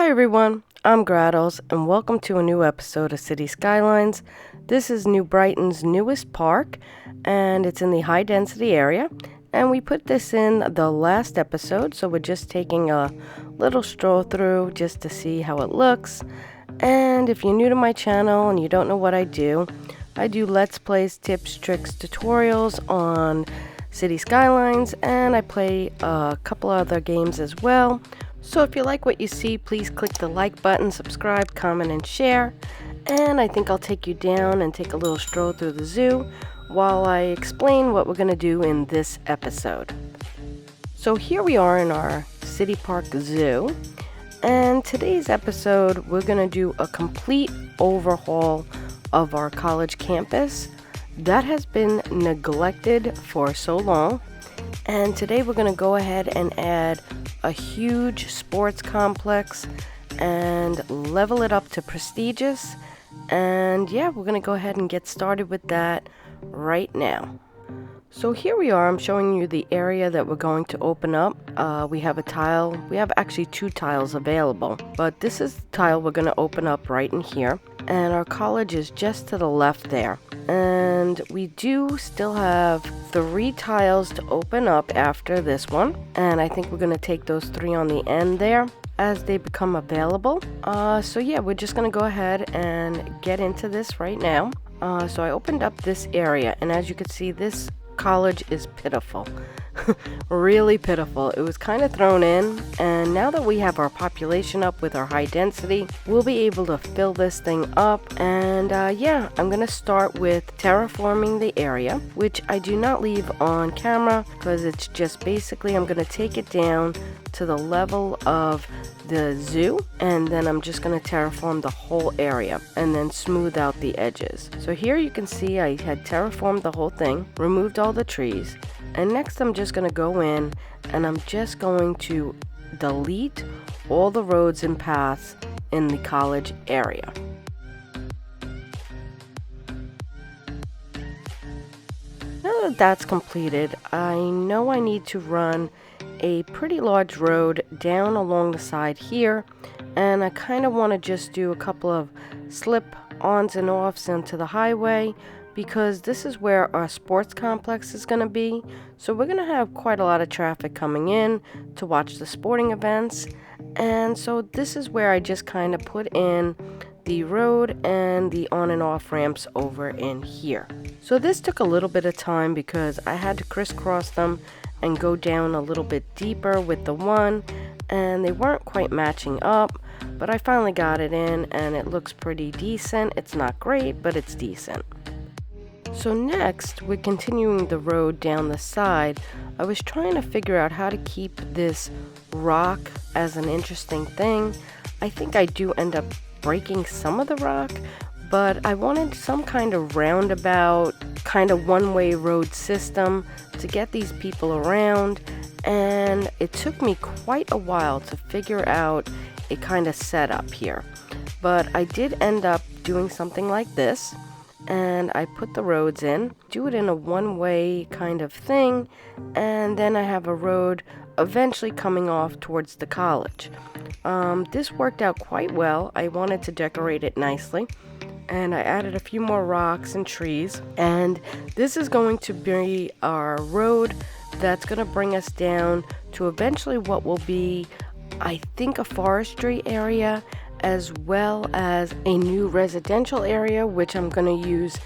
Hi everyone, I'm Grahtles and welcome to a new episode of City Skylines. This is New Brighton's newest park and it's in the high density area, and we put this in the last episode, so we're just taking a little stroll through just to see how it looks. And if you're new to my channel and you don't know what I do Let's Plays, tips, tricks, tutorials on City Skylines, and I play a couple other games as well. So if you like what you see, please click the like button, subscribe, comment, and share. And I think I'll take you down and take a little stroll through the zoo while I explain what we're going to do in this episode. So here we are in our City Park Zoo. And today's episode, we're going to do a complete overhaul of our college campus that has been neglected for so long. And today we're going to go ahead and add a huge sports complex and level it up to prestigious. And yeah, we're going to go ahead and get started with that right now. So here we are, I'm showing you the area that we're going to open up. We have a tile, we have actually two tiles available, but this is the tile we're going to open up right in here. And our college is just to the left there. And we do still have 3 tiles to open up after this one. And I think we're going to take those 3 on the end there as they become available. So yeah, we're just going to go ahead and get into this right now. So I opened up this area, and as you can see, this college is pitiful. Really pitiful. It was kind of thrown in, and now that we have our population up with our high density, we'll be able to fill this thing up. And yeah, I'm gonna start with terraforming the area, which I do not leave on camera because it's just basically I'm gonna take it down to the level of the zoo, and then I'm just going to terraform the whole area and then smooth out the edges. So here you can see I had terraformed the whole thing, removed all the trees, and next I'm just going to go in and I'm just going to delete all the roads and paths in the college area. Now that that's completed, I know I need to run a pretty large road down along the side here, and I kind of want to just do a couple of slip-ons and offs into the highway because this is where our sports complex is going to be. So we're going to have quite a lot of traffic coming in to watch the sporting events, and so this is where I just kind of put in the road and the on and off ramps over in here. So this took a little bit of time because I had to crisscross them and go down a little bit deeper with the one, and they weren't quite matching up, but I finally got it in and it looks pretty decent. It's not great, but it's decent. So next, we're continuing the road down the side. I was trying to figure out how to keep this rock as an interesting thing. I think I do end up breaking some of the rock, but I wanted some kind of roundabout, kind of one-way road system to get these people around, and it took me quite a while to figure out a kind of setup here. But I did end up doing something like this, and I put the roads in, do it in a one-way kind of thing, and then I have a road eventually coming off towards the college. This worked out quite well. I wanted to decorate it nicely, and I added a few more rocks and trees, and this is going to be our road that's going to bring us down to eventually what will be, I think, a forestry area as well as a new residential area, which I'm going to use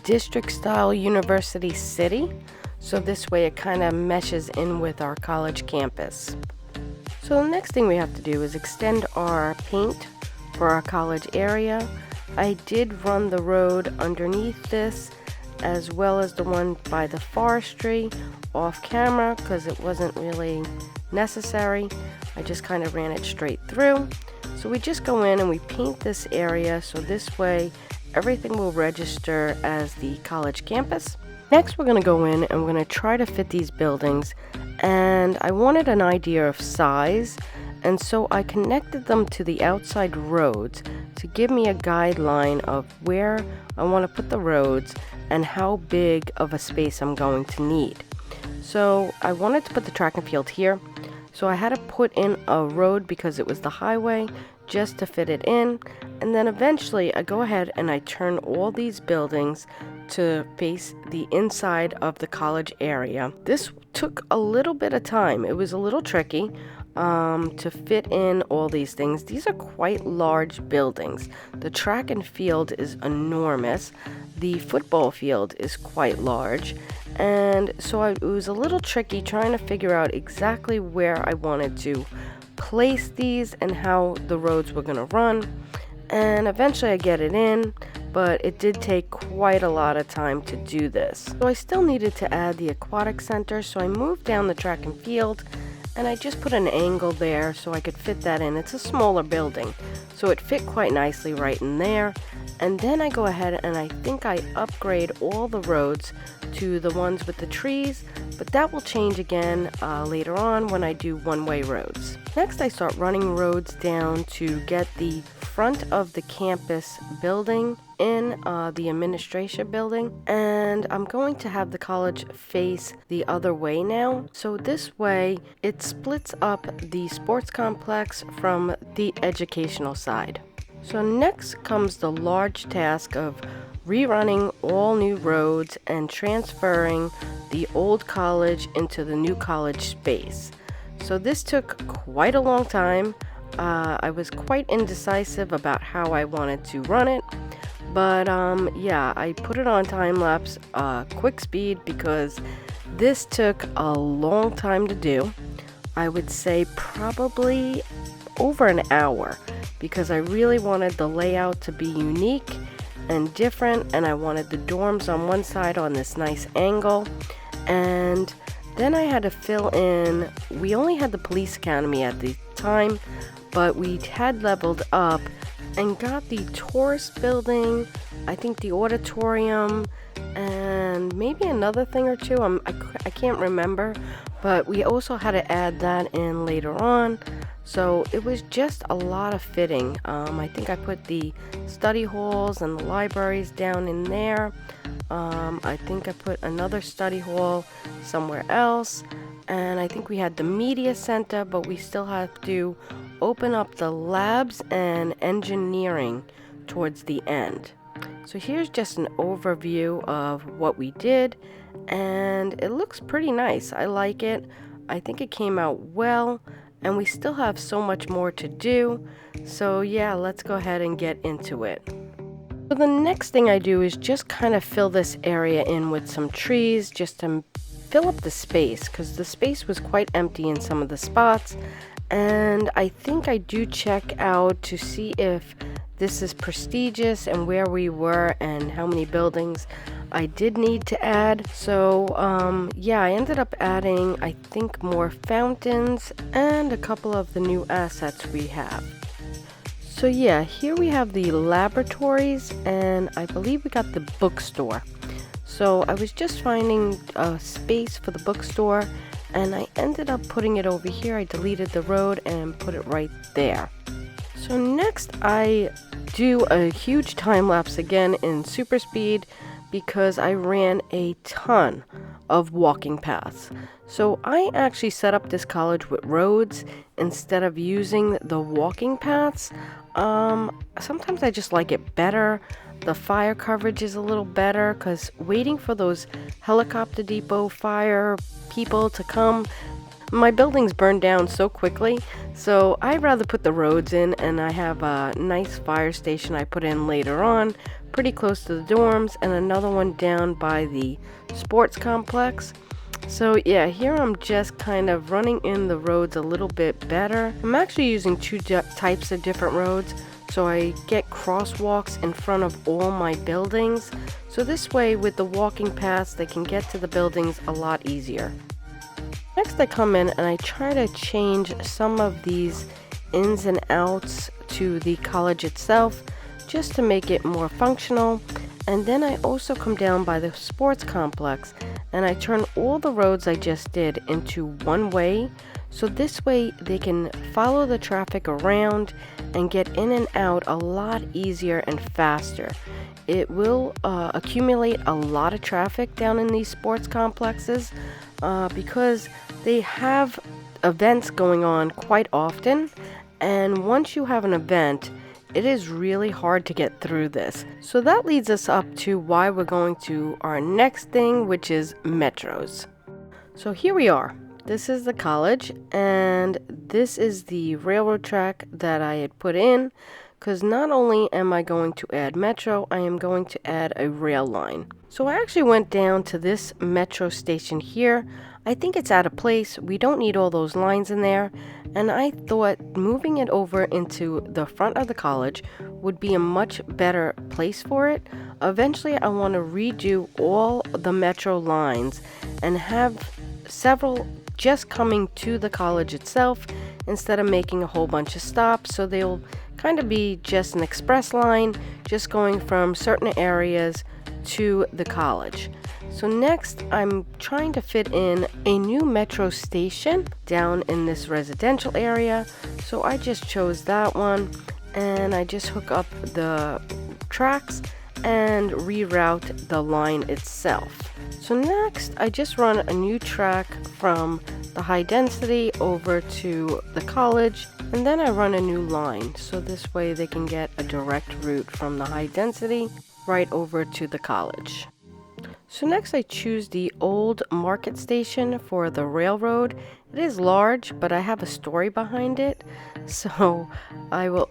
district style University City, so this way it kind of meshes in with our college campus. So the next thing we have to do is extend our paint for our college area. I did run the road underneath this as well as the one by the forestry off camera because it wasn't really necessary. I just kind of ran it straight through. So we just go in and we paint this area so this way everything will register as the college campus. Next we're going to go in and we're going to try to fit these buildings, and I wanted an idea of size, and so I connected them to the outside roads to give me a guideline of where I want to put the roads and how big of a space I'm going to need. So I wanted to put the track and field here. So I had to put in a road because it was the highway just to fit it in. And then eventually I go ahead and I turn all these buildings to face the inside of the college area. This took a little bit of time. It was a little tricky to fit in all these things. These are quite large buildings. The track and field is enormous. The football field is quite large. And so it was a little tricky trying to figure out exactly where I wanted to place these and how the roads were going to run. And eventually I get it in, but it did take quite a lot of time to do this. So I still needed to add the aquatic center, so I moved down the track and field, and I just put an angle there so I could fit that in. It's a smaller building, so it fit quite nicely right in there. And then I go ahead and I think I upgrade all the roads to the ones with the trees, but that will change again later on when I do one-way roads. Next, I start running roads down to get the front of the campus building in the administration building, and I'm going to have the college face the other way now. So this way it splits up the sports complex from the educational side. So next comes the large task of rerunning all new roads and transferring the old college into the new college space. So this took quite a long time. I was quite indecisive about how I wanted to run it, but yeah, I put it on time-lapse quick speed because this took a long time to do. I would say probably over an hour, because I really wanted the layout to be unique and different, and I wanted the dorms on one side on this nice angle. And then I had to fill in, we only had the police academy at the time, but we had leveled up and got the tourist building, I think the auditorium, and maybe another thing or two. I can't remember, but we also had to add that in later on. So it was just a lot of fitting. I think I put the study halls and the libraries down in there. I think I put another study hall somewhere else. And I think we had the media center, but we still have to open up the labs and engineering towards the end. So here's just an overview of what we did, and it looks pretty nice. I like it. I think it came out well, and we still have so much more to do. So yeah, let's go ahead and get into it. So the next thing I do is just kind of fill this area in with some trees just to fill up the space, because the space was quite empty in some of the spots. And I think I do check out to see if this is prestigious and where we were and how many buildings I did need to add. So yeah, I ended up adding, I think, more fountains and a couple of the new assets we have. So yeah, here we have the laboratories, and I believe we got the bookstore. So I was just finding a space for the bookstore, and I ended up putting it over here. I deleted the road and put it right there. So next I do a huge time lapse again in super speed because I ran a ton of walking paths. So I actually set up this college with roads instead of using the walking paths. Sometimes I just like it better. The fire coverage is a little better because waiting for those helicopter depot fire people to come, my buildings burn down so quickly. So I'd rather put the roads in, and I have a nice fire station I put in later on, pretty close to the dorms, and another one down by the sports complex. So yeah, here I'm just kind of running in the roads a little bit better. I'm actually using two types of different roads, so I get crosswalks in front of all my buildings. So this way, with the walking paths, they can get to the buildings a lot easier. Next, I come in and I try to change some of these ins and outs to the college itself, just to make it more functional. And then I also come down by the sports complex and I turn all the roads I just did into one way. So this way they can follow the traffic around and get in and out a lot easier and faster. It will accumulate a lot of traffic down in these sports complexes, because they have events going on quite often, and once you have an event, it is really hard to get through this. So that leads us up to why we're going to our next thing, which is metros. So here we are. This is the college, and this is the railroad track that I had put in, because not only am I going to add metro, I am going to add a rail line. So I actually went down to this metro station here. I think it's out of place. We don't need all those lines in there. And I thought moving it over into the front of the college would be a much better place for it. Eventually, I want to redo all the metro lines and have several just coming to the college itself instead of making a whole bunch of stops. So they'll kind of be just an express line, just going from certain areas to the college. So next, I'm trying to fit in a new metro station down in this residential area. So I just chose that one, and I just hook up the tracks and reroute the line itself. So next, I just run a new track from the high density over to the college, and then I run a new line. So this way they can get a direct route from the high density right over to the college. So next I choose the old market station for the railroad. It is large, but I have a story behind it. So I will,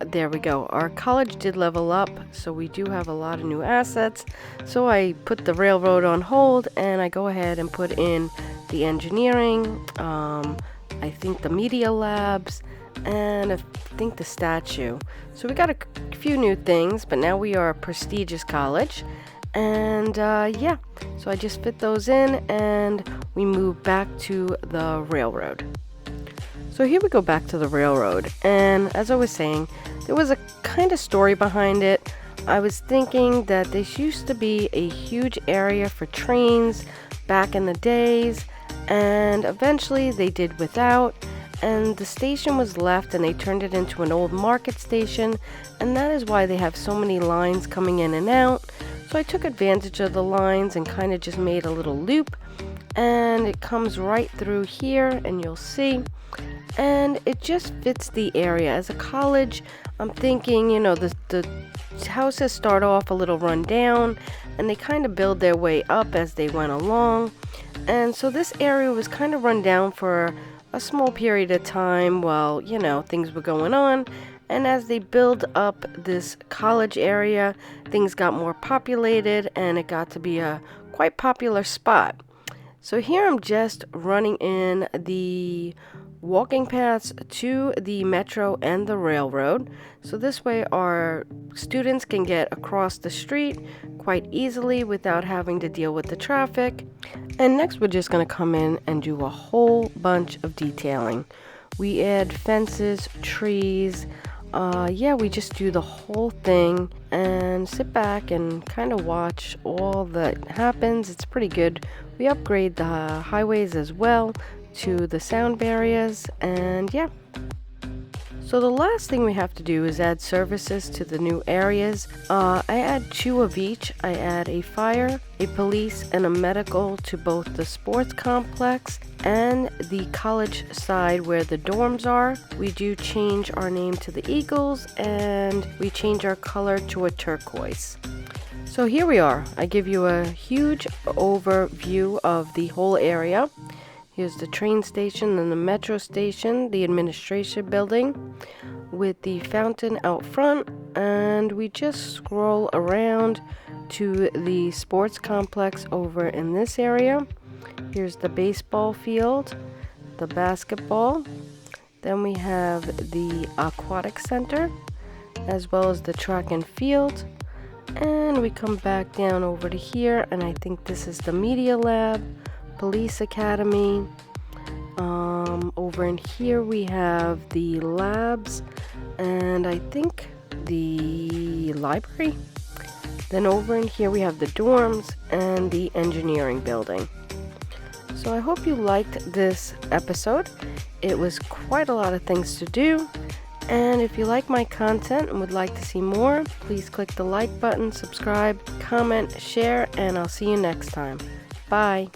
there we go. Our college did level up, so we do have a lot of new assets. So I put the railroad on hold, and I go ahead and put in the engineering, I think the media labs, and I think the statue. So we got a few new things, but now we are a prestigious college. And yeah, so I just fit those in, and we move back to the railroad. So here we go back to the railroad, and as I was saying, there was a kind of story behind it. I was thinking that this used to be a huge area for trains back in the days, and eventually they did without, and the station was left and they turned it into an old market station, and that is why they have so many lines coming in and out. So I took advantage of the lines and kind of just made a little loop, and it comes right through here, and you'll see, and it just fits the area. As a college, I'm thinking, you know, the houses start off a little run down, and they kind of build their way up as they went along, and so this area was kind of run down for a small period of time while, you know, things were going on. And as they build up this college area, things got more populated, and it got to be a quite popular spot. So here I'm just running in the walking paths to the metro and the railroad. So this way our students can get across the street quite easily without having to deal with the traffic. And next we're just going to come in and do a whole bunch of detailing. We add fences, trees. Yeah, we just do the whole thing and sit back and kind of watch all that happens. It's pretty good. We upgrade the highways as well to the sound barriers, and yeah. So the last thing we have to do is add services to the new areas. I add 2 of each. I add a fire, a police, and a medical to both the sports complex and the college side where the dorms are. We do change our name to the Eagles, and we change our color to a turquoise. So here we are. I give you a huge overview of the whole area. Here's the train station and the metro station, the administration building with the fountain out front, and we just scroll around to the sports complex over in this area. Here's the baseball field, the basketball, then we have the aquatic center, as well as the track and field, and we come back down over to here, and I think this is the media lab, police academy. Over in here we have the labs, and I think the library. Then over in here we have the dorms and the engineering building. So I hope you liked this episode. It was quite a lot of things to do, and if you like my content and would like to see more, please click the like button, subscribe, comment, share, and I'll see you next time. Bye.